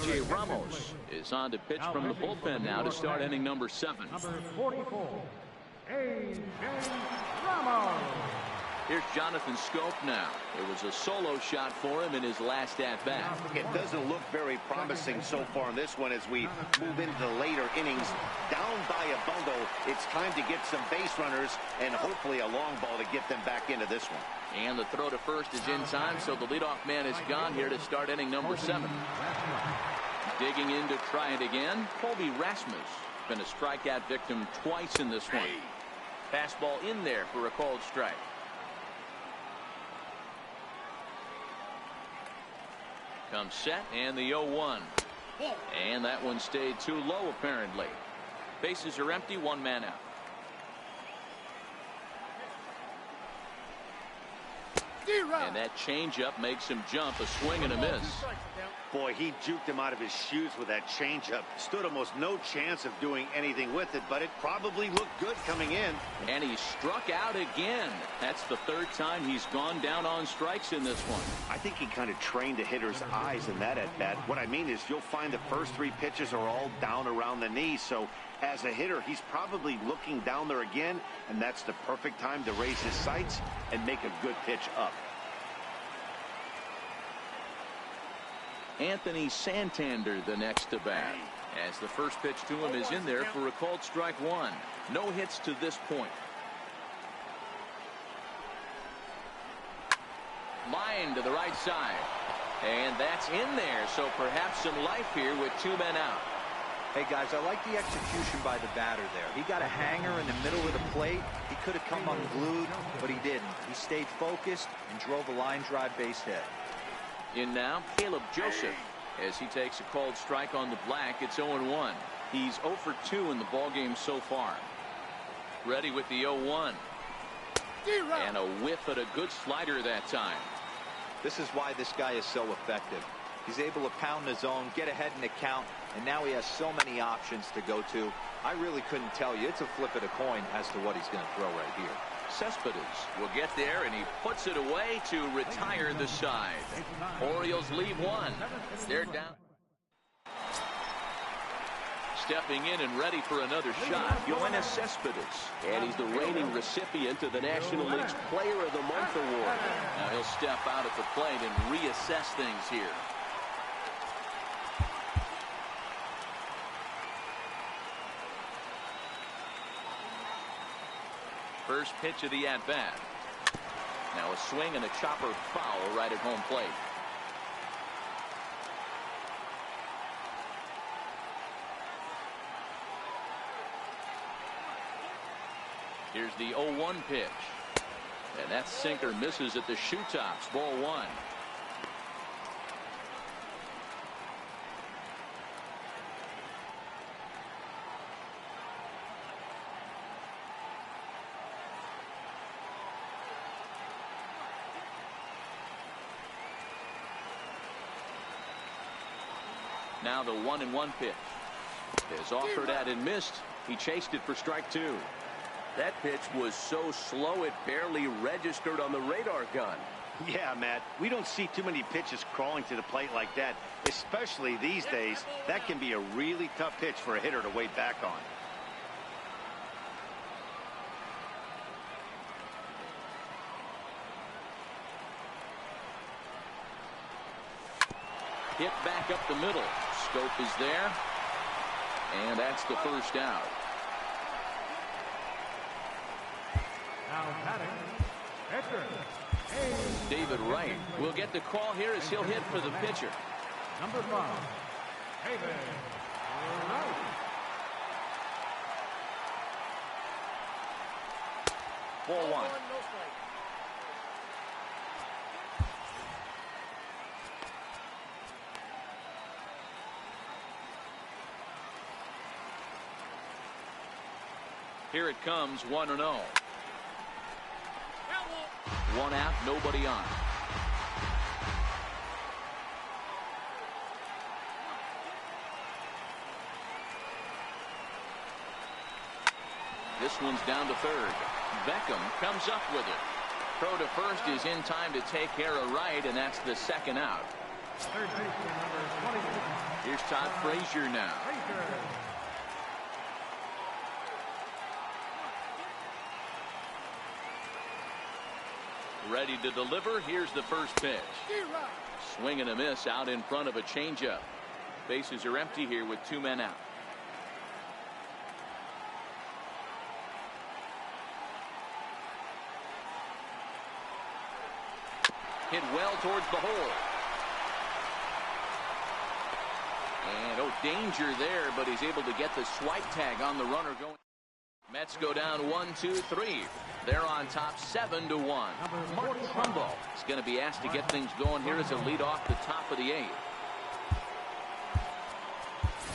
A.J. Ramos is on to pitch from the bullpen now to start inning number 7. Number 44, A.J. Ramos. Here's Jonathan Scope now. It was a solo shot for him in his last at-bat. It doesn't look very promising so far in this one as we move into the later innings. Down by a bundle, it's time to get some base runners and hopefully a long ball to get them back into this one. And the throw to first is in time, so the leadoff man is gone here to start inning number 7. Digging in to try it again, Colby Rasmus. Been a strikeout victim twice in this one. Fastball in there for a called strike. Comes set, and the 0-1. And that one stayed too low, apparently. Bases are empty, one man out. And that changeup makes him jump, a swing and a miss. Boy, he juked him out of his shoes with that changeup. Stood almost no chance of doing anything with it, but it probably looked good coming in. And he struck out again. That's the third time he's gone down on strikes in this one. I think he kind of trained the hitter's eyes in that at-bat. What I mean is you'll find the first 3 pitches are all down around the knee, so as a hitter, he's probably looking down there again, and that's the perfect time to raise his sights and make a good pitch up. Anthony Santander the next to bat, as the first pitch to him is in there for a called strike 1. No hits to this point. Line to the right side, and that's in there, so perhaps some life here with 2 men out. Hey guys, I like the execution by the batter there. He got a hanger in the middle of the plate. He could have come unglued, but he didn't. He stayed focused and drove a line drive base hit. In now, Caleb Joseph, as he takes a called strike on the black. It's 0-1. He's 0 for 2 in the ballgame so far. Ready with the 0-1. And a whiff at a good slider that time. This is why this guy is so effective. He's able to pound the zone, get ahead in the count, and now he has so many options to go to. I really couldn't tell you. It's a flip of the coin as to what he's going to throw right here. Cespedes will get there, and he puts it away to retire the side. Orioles leave 1. They're down. Stepping in and ready for another shot, Yoenis Cespedes. And he's the reigning recipient of the National League's Player of the Month award. Now he'll step out at the plate and reassess things here. First pitch of the at-bat. Now a swing and a chopper foul right at home plate. Here's the 0-1 pitch. And that sinker misses at the shoe tops. Ball 1. Now the 1-1 pitch is offered at and missed. He chased it for strike 2. That pitch was so slow it barely registered on the radar gun. Yeah, Matt, we don't see too many pitches crawling to the plate like that, especially these days. That can be a really tough pitch for a hitter to wait back on. Hit back up the middle. Scope is there, and that's the first out. Now batting, pitcher, David Wright will get the call here as he'll hit for the pitcher. number 5, David Wright. Ball 1. Here it comes, 1-0. 1 out, nobody on. This one's down to third. Beckham comes up with it. Throw to first is in time to take care of Wright, and that's the second out. Third baseman, number 22. Here's Todd Frazier now. Frazier. Ready to deliver. Here's the first pitch. Swing and a miss out in front of a changeup. Bases are empty here with 2 men out. Hit well towards the hole. And danger there, but he's able to get the swipe tag on the runner going. Mets go down 1-2-3. They're on top 7-1. Mark Trumbo is going to be asked to get things going here as a lead off the top of the 8th.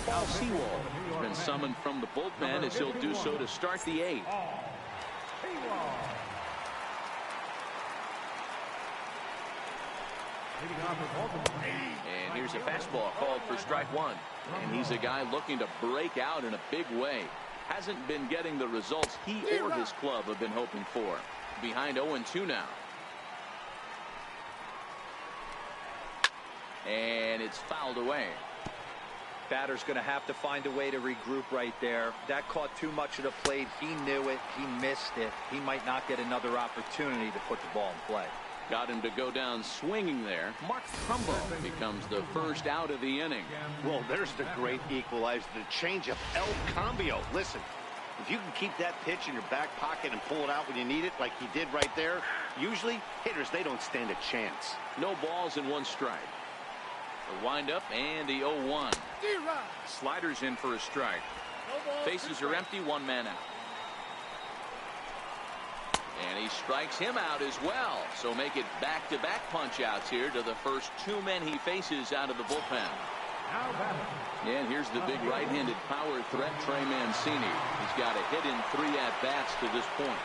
Paul Sewell has been summoned from the bullpen as he'll do so to start the 8th. And here's a fastball called for strike 1. And he's a guy looking to break out in a big way. Hasn't been getting the results he or his club have been hoping for. Behind 0-2 now. And it's fouled away. Batter's going to have to find a way to regroup right there. That caught too much of the plate. He knew it. He missed it. He might not get another opportunity to put the ball in play. Got him to go down swinging there. Mark Trumbo becomes the first out of the inning. Well, there's the great equalizer, the changeup, El Cambio. Listen, if you can keep that pitch in your back pocket and pull it out when you need it, like he did right there, usually hitters, they don't stand a chance. No balls and 1 strike. The windup and the 0-1. Sliders in for a strike. Bases are empty, 1 man out. And he strikes him out as well. So make it back-to-back punch-outs here to the first 2 men he faces out of the bullpen. And here's the big right-handed power threat, Trey Mancini. He's got a hit in 3 at-bats to this point.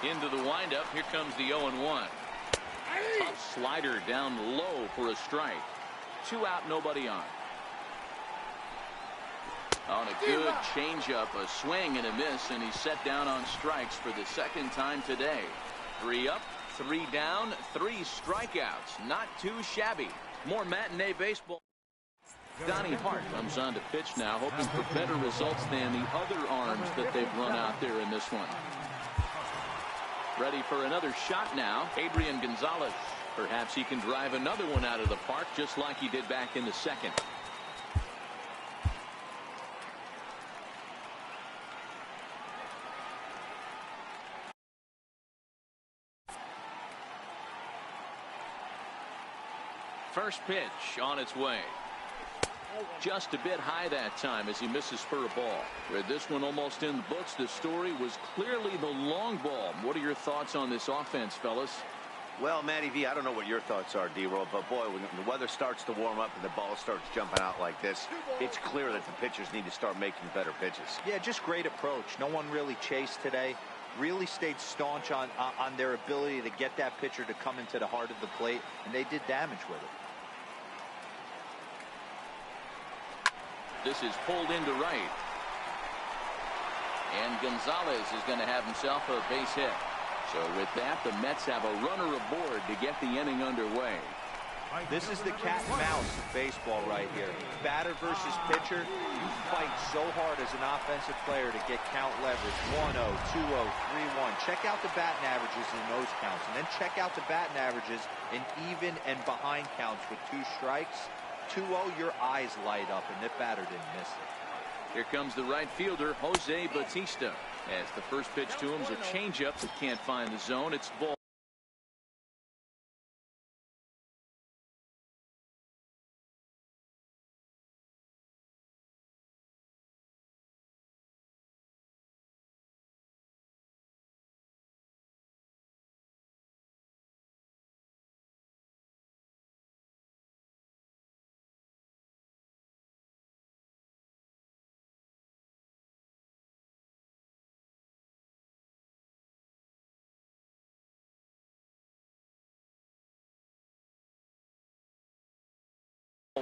Into the windup. Here comes the 0-1. Tough slider down low for a strike. 2 out, nobody on. On a good changeup, a swing and a miss, and he's set down on strikes for the 2nd time today. 3 up, 3 down, 3 strikeouts. Not too shabby. More matinee baseball. Donnie Hart comes on to pitch now, hoping for better results than the other arms that they've run out there in this one. Ready for another shot now, Adrian Gonzalez. Perhaps he can drive another one out of the park just like he did back in the 2nd. First pitch on its way. Just a bit high that time as he misses for a ball. With this one almost in the books, the story was clearly the long ball. What are your thoughts on this offense, fellas? Well, Matty V, I don't know what your thoughts are, D-Roll, but boy, when the weather starts to warm up and the ball starts jumping out like this, it's clear that the pitchers need to start making better pitches. Yeah, just great approach. No one really chased today. Really stayed staunch on their ability to get that pitcher to come into the heart of the plate, and they did damage with it. This is pulled into right. And Gonzalez is going to have himself a base hit. So with that, the Mets have a runner aboard to get the inning underway. This is the cat and mouse of baseball right here. Batter versus pitcher. You fight so hard as an offensive player to get count leverage. 1-0, 2-0, 3-1. Check out the batting averages in those counts. And then check out the batting averages in even and behind counts with 2 strikes. 2-0, your eyes light up, and the batter didn't miss it. Here comes the right fielder, Jose Bautista. As the first pitch to him is a changeup that can't find the zone. It's ball.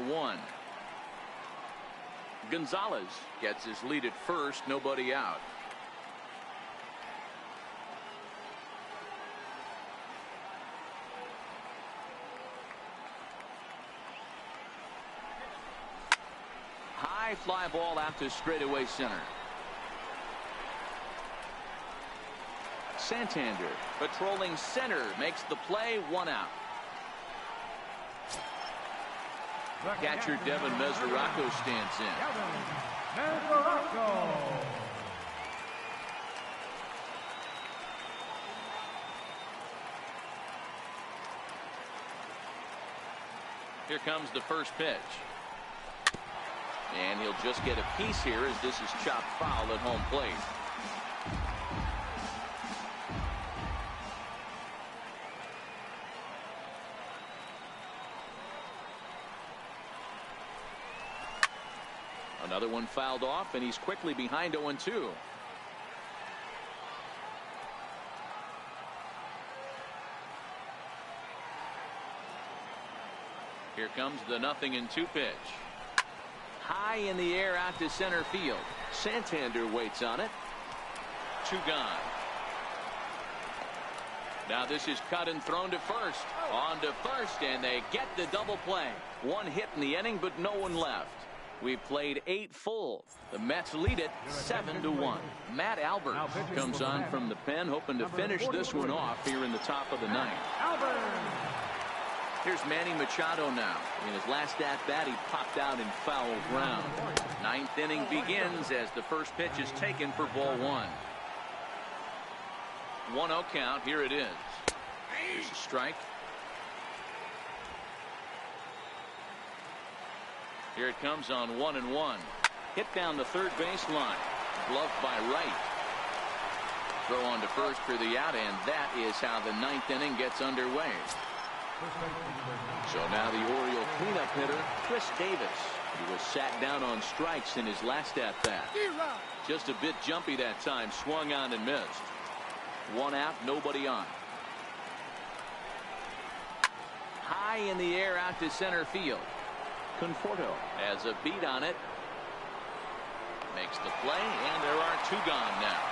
One. Gonzalez gets his lead at first, nobody out. high fly ball out to straightaway center. Santander patrolling center makes the play. 1 out. Catcher Devin Meserably stands in. Here comes the first pitch. And he'll just get a piece here as this is chopped foul at home plate. Another one fouled off, and he's quickly behind 0-2. Here comes the 0-2 pitch. High in the air out to center field. Santander waits on it. 2 gone. Now this is cut and thrown to first. On to first, and they get the double play. 1 hit in the inning, but no one left. We've played 8 full. The Mets lead it 7-1. Matt Albert comes on from the pen, hoping to finish this one off here in the top of the 9th. Here's Manny Machado now. In his last at-bat, he popped out in foul ground. 9th inning begins as the first pitch is taken for ball 1. 1-0 count. Here it is. Here's a strike. Here it comes on 1-1. Hit down the third baseline. Gloved by Wright. Throw on to first for the out, and that is how the 9th inning gets underway. So now the Oriole cleanup hitter, Chris Davis. He was sat down on strikes in his last at-bat. Just a bit jumpy that time. Swung on and missed. 1 out, nobody on. High in the air out to center field. Conforto has a beat on it. Makes the play, and there are 2 gone now.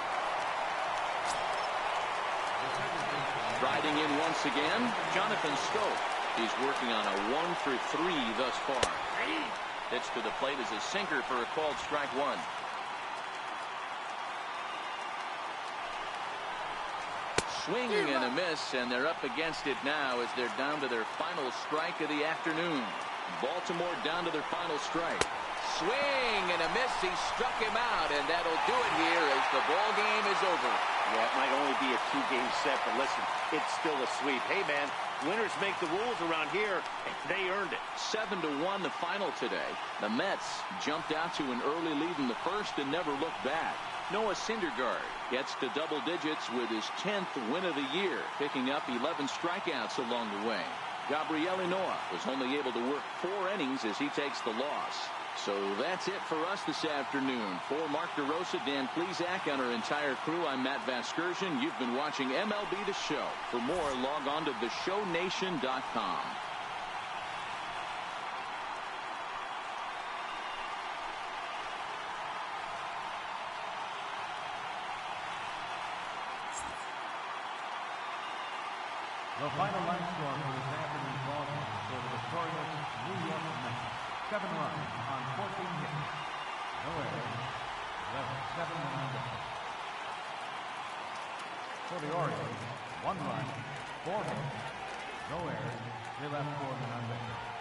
Riding in once again, Jonathan Stope. He's working on a 1 for 3 thus far. Pitch to the plate is a sinker for a called strike 1. Swing and a miss, and they're up against it now as they're down to their final strike of the afternoon. Baltimore down to their final strike. Swing and a miss. He struck him out, and that'll do it here as the ball game is over. Yeah, it might only be a 2-game set, but listen, it's still a sweep. Hey, man, winners make the rules around here, and they earned it. 7-1 the final today. The Mets jumped out to an early lead in the first and never looked back. Noah Syndergaard gets to double digits with his 10th win of the year, picking up 11 strikeouts along the way. Gabriel Noah was only able to work 4 innings as he takes the loss. So that's it for us this afternoon. For Mark DeRosa, Dan Plesac, and our entire crew, I'm Matt Vasgersian. You've been watching MLB The Show. For more, log on to theshownation.com. The final line score for this afternoon's ball game for the victorious New York Mets. 7 runs on 14 hits. No errors. Left 7 men on base. For the Orioles, 1 run, 4 hits. No errors. They left 4 men on base.